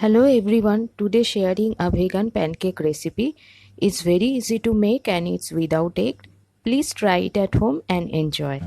Hello everyone, today sharing a vegan pancake recipe. It's very easy to make and it's without egg. Please try it at home and enjoy.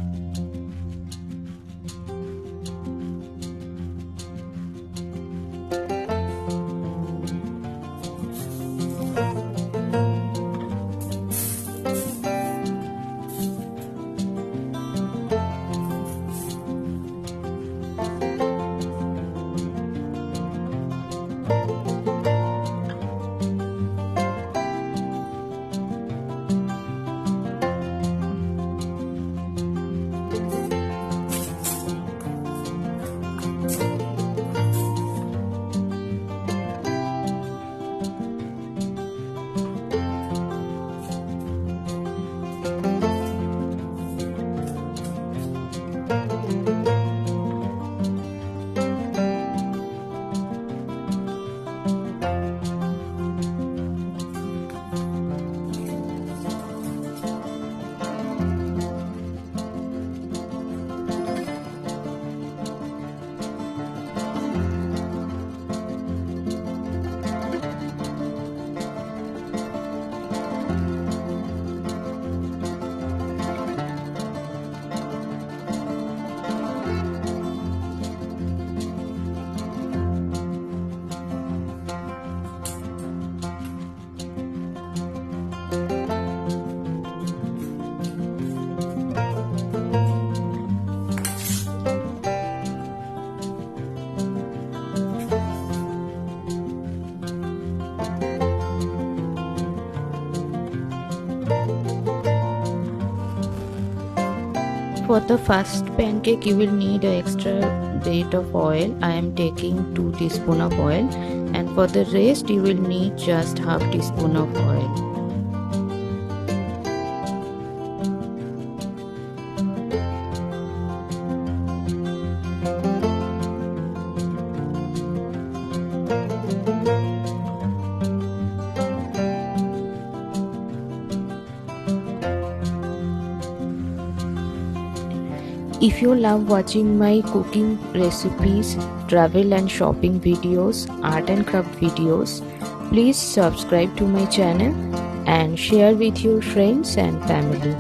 For the first pancake, you will need an extra bit of oil. I am taking 2 teaspoons of oil, and for the rest you will need just half teaspoon of oil. If you love watching my cooking recipes, travel and shopping videos, art and craft videos, please subscribe to my channel and share with your friends and family.